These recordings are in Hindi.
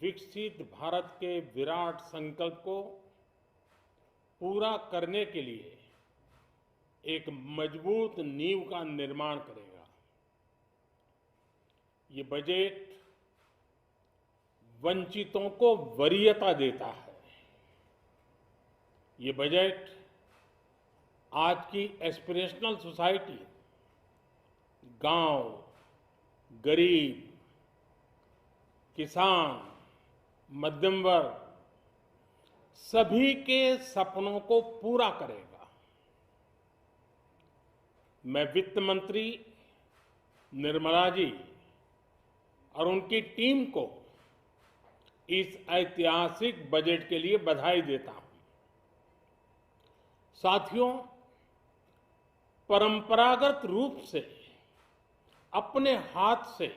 विकसित भारत के विराट संकल्प को पूरा करने के लिए एक मजबूत नींव का निर्माण करेगा। ये बजट वंचितों को वरीयता देता है। ये बजट आज की एस्पिरेशनल सोसाइटी, गांव, गरीब, किसान, मध्यम वर्ग, सभी के सपनों को पूरा करेगा। मैं वित्त मंत्री निर्मला जी और उनकी टीम को इस ऐतिहासिक बजट के लिए बधाई देता हूं। साथियों, परंपरागत रूप से अपने हाथ से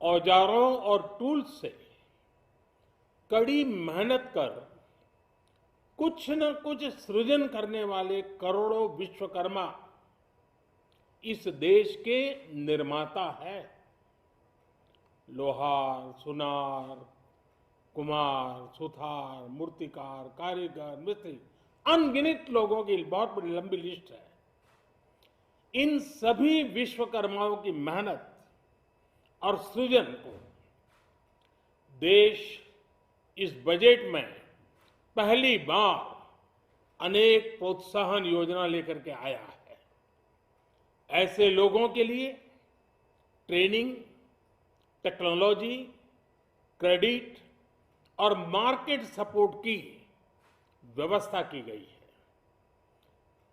औजारों और टूल्स से कड़ी मेहनत कर कुछ न कुछ सृजन करने वाले करोड़ों विश्वकर्मा इस देश के निर्माता है। लोहार, सुनार, कुम्हार, सुथार, मूर्तिकार, कारीगर, मिस्त्री, अनगिनत लोगों की बहुत बड़ी लंबी लिस्ट है। इन सभी विश्वकर्माओं की मेहनत और सृजन को देश इस बजट में पहली बार अनेक प्रोत्साहन योजना लेकर के आया है। ऐसे लोगों के लिए ट्रेनिंग, टेक्नोलॉजी, क्रेडिट और मार्केट सपोर्ट की व्यवस्था की गई है।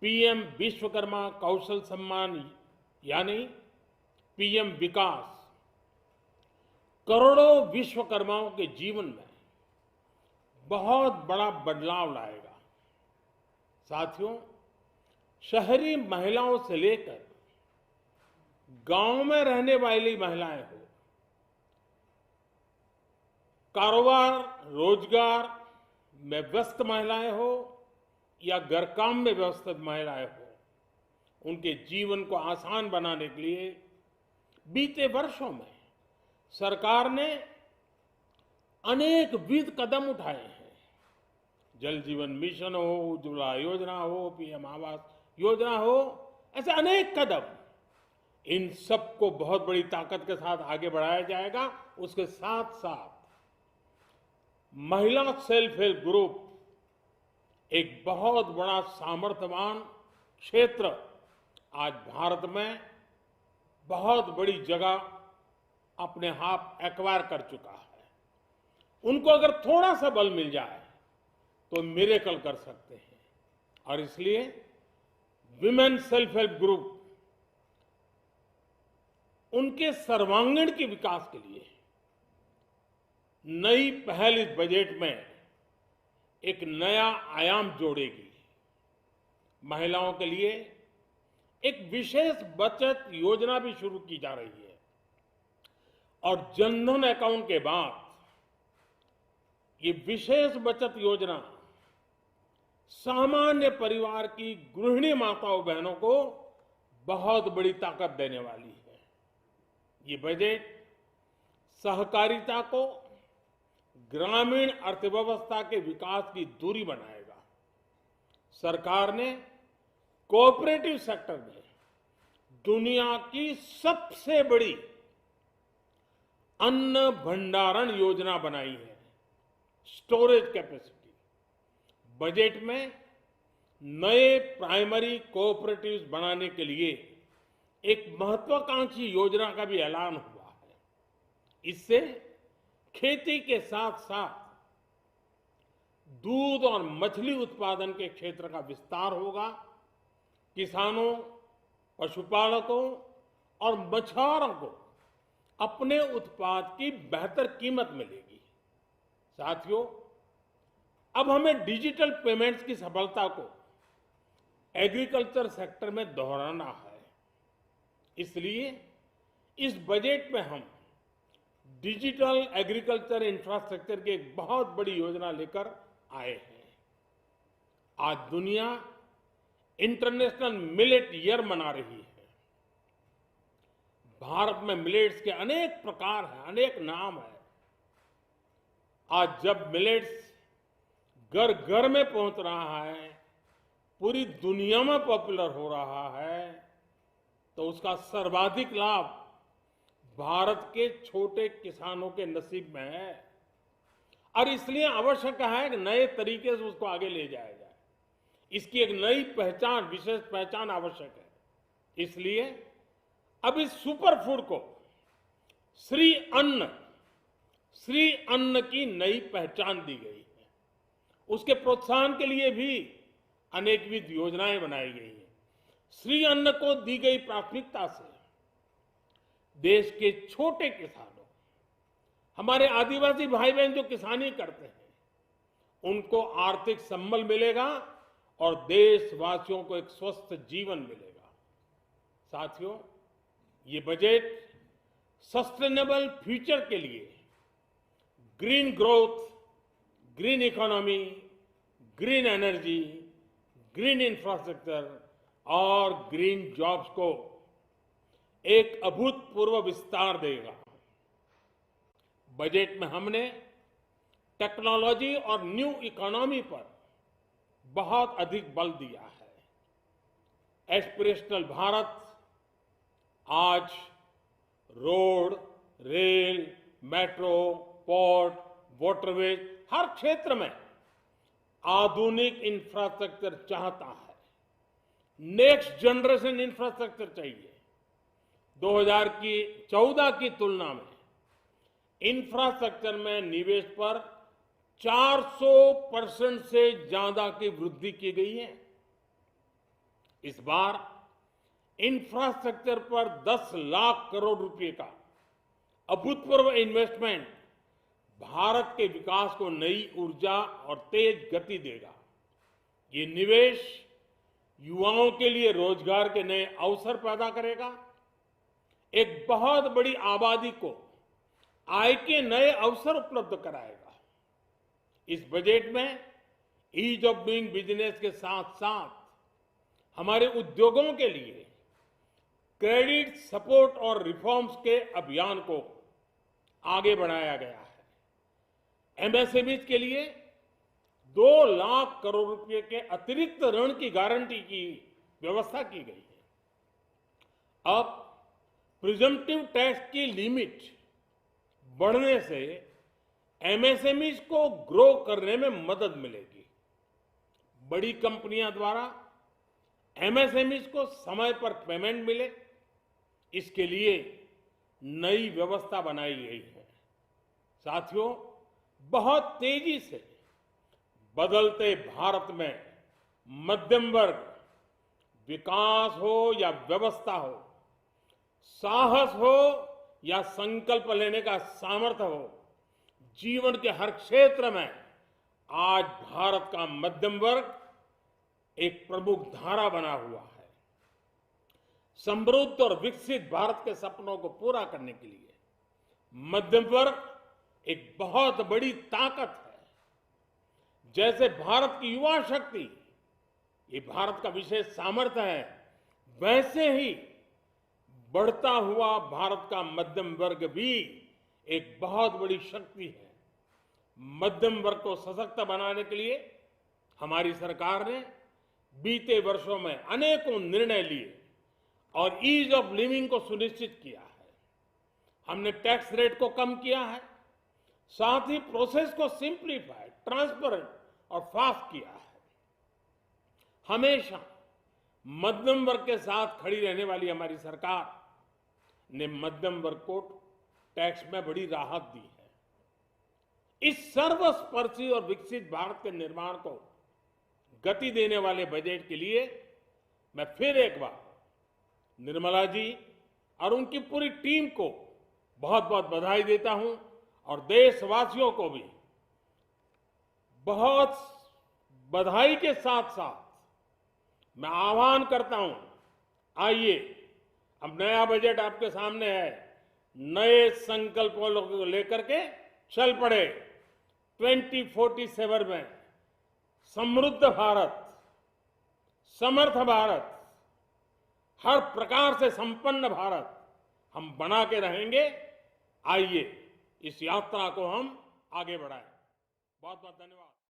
पीएम विश्वकर्मा कौशल सम्मान यानी पीएम विकास करोड़ों विश्वकर्माओं के जीवन में बहुत बड़ा बदलाव लाएगा। साथियों, शहरी महिलाओं से लेकर गांव में रहने वाली महिलाएं हो, कारोबार रोजगार में व्यस्त महिलाएं हो या घर काम में व्यस्त महिलाएं हो, उनके जीवन को आसान बनाने के लिए बीते वर्षों में सरकार ने अनेकविध कदम उठाए हैं। जल जीवन मिशन हो, उज्ज्वला योजना हो, पीएम आवास योजना हो, ऐसे अनेक कदम, इन सबको बहुत बड़ी ताकत के साथ आगे बढ़ाया जाएगा। उसके साथ साथ महिला सेल्फ हेल्प ग्रुप एक बहुत बड़ा सामर्थ्यवान क्षेत्र आज भारत में बहुत बड़ी जगह अपने आप एक्वायर कर चुका है। उनको अगर थोड़ा सा बल मिल जाए तो मिरेकल कर सकते हैं। और इसलिए विमेन सेल्फ हेल्प ग्रुप उनके सर्वांगीण के विकास के लिए नई पहल इस बजट में एक नया आयाम जोड़ेगी। महिलाओं के लिए एक विशेष बचत योजना भी शुरू की जा रही है और जनधन अकाउंट के बाद ये विशेष बचत योजना सामान्य परिवार की गृहिणी माताओं बहनों को बहुत बड़ी ताकत देने वाली है। ये बजट सहकारिता को ग्रामीण अर्थव्यवस्था के विकास की धुरी बनाएगा। सरकार ने कोऑपरेटिव सेक्टर में दुनिया की सबसे बड़ी अन्न भंडारण योजना बनाई है, स्टोरेज कैपेसिटी। बजट में नए प्राइमरी कोऑपरेटिव्स बनाने के लिए एक महत्वाकांक्षी योजना का भी ऐलान हुआ है। इससे खेती के साथ साथ दूध और मछली उत्पादन के क्षेत्र का विस्तार होगा। किसानों, पशुपालकों और मछुआरों को अपने उत्पाद की बेहतर कीमत मिलेगी। साथियों, अब हमें डिजिटल पेमेंट्स की सफलता को एग्रीकल्चर सेक्टर में दोहराना है। इसलिए इस बजट में हम डिजिटल एग्रीकल्चर इंफ्रास्ट्रक्चर की एक बहुत बड़ी योजना लेकर आए हैं। आज दुनिया इंटरनेशनल मिलेट ईयर मना रही है। भारत में मिलेट्स के अनेक प्रकार हैं, अनेक नाम हैं। आज जब मिलेट्स घर घर में पहुंच रहा है, पूरी दुनिया में पॉपुलर हो रहा है, तो उसका सर्वाधिक लाभ भारत के छोटे किसानों के नसीब में है। और इसलिए आवश्यक है कि नए तरीके से उसको आगे ले जाया जाए। इसकी एक नई पहचान, विशेष पहचान आवश्यक है। इसलिए अब इस सुपर फूड को श्री अन्न की नई पहचान दी गई है। उसके प्रोत्साहन के लिए भी अनेकविध योजनाएं बनाई गई हैं। श्री अन्न को दी गई प्राथमिकता से देश के छोटे किसानों, हमारे आदिवासी भाई बहन जो किसानी करते हैं, उनको आर्थिक संबल मिलेगा और देशवासियों को एक स्वस्थ जीवन मिलेगा। साथियों, ये बजट सस्टेनेबल फ्यूचर के लिए green growth, green economy, green energy, green infrastructure और ग्रीन जॉब्स को एक अभूतपूर्व विस्तार देगा। बजट में हमने टेक्नोलॉजी और न्यू इकोनॉमी पर बहुत अधिक बल दिया है। एस्पिरेशनल भारत आज road, rail, metro, port, waterways, हर क्षेत्र में आधुनिक इंफ्रास्ट्रक्चर चाहता है। नेक्स्ट जनरेशन इंफ्रास्ट्रक्चर चाहिए। 2014 की तुलना में इंफ्रास्ट्रक्चर में निवेश पर 400% से ज्यादा की वृद्धि की गई है। इस बार इंफ्रास्ट्रक्चर पर 10 लाख करोड़ रुपए का अभूतपूर्व इन्वेस्टमेंट भारत के विकास को नई ऊर्जा और तेज गति देगा। ये निवेश युवाओं के लिए रोजगार के नए अवसर पैदा करेगा, एक बहुत बड़ी आबादी को आय के नए अवसर उपलब्ध कराएगा। इस बजट में ईज ऑफ डूइंग बिजनेस के साथ साथ हमारे उद्योगों के लिए क्रेडिट सपोर्ट और रिफॉर्म्स के अभियान को आगे बढ़ाया गया है। एमएसएमईज के लिए 2 लाख करोड़ रुपए के अतिरिक्त ऋण की गारंटी की व्यवस्था की गई है। अब प्रिजम्पटिव टैक्स की लिमिट बढ़ने से एमएसएमईज को ग्रो करने में मदद मिलेगी। बड़ी कंपनियां द्वारा एमएसएमईज को समय पर पेमेंट मिले, इसके लिए नई व्यवस्था बनाई गई है। साथियों, बहुत तेजी से बदलते भारत में मध्यम वर्ग, विकास हो या व्यवस्था हो, साहस हो या संकल्प लेने का सामर्थ्य हो, जीवन के हर क्षेत्र में आज भारत का मध्यम वर्ग एक प्रमुख धारा बना हुआ है। समृद्ध और विकसित भारत के सपनों को पूरा करने के लिए मध्यम वर्ग एक बहुत बड़ी ताकत है। जैसे भारत की युवा शक्ति ये भारत का विशेष सामर्थ्य है, वैसे ही बढ़ता हुआ भारत का मध्यम वर्ग भी एक बहुत बड़ी शक्ति है। मध्यम वर्ग को सशक्त बनाने के लिए हमारी सरकार ने बीते वर्षों में अनेकों निर्णय लिए और ईज ऑफ लिविंग को सुनिश्चित किया है। हमने टैक्स रेट को कम किया है, साथ ही प्रोसेस को सिंप्लीफाई, ट्रांसपेरेंट और फास्ट किया है। हमेशा मध्यम वर्ग के साथ खड़ी रहने वाली हमारी सरकार ने मध्यम वर्ग को टैक्स में बड़ी राहत दी है। इस सर्वस्पर्शी और विकसित भारत के निर्माण को गति देने वाले बजट के लिए मैं फिर एक बार निर्मला जी और उनकी पूरी टीम को बहुत बहुत बधाई देता हूं और देशवासियों को भी बहुत बधाई के साथ साथ मैं आह्वान करता हूं, आइए अब नया बजट आपके सामने है, नए संकल्पों को लेकर के चल पड़े। 2047 में समृद्ध भारत, समर्थ भारत, हर प्रकार से संपन्न भारत हम बना के रहेंगे। आइए इस यात्रा को हम आगे बढ़ाएं। बहुत बहुत धन्यवाद।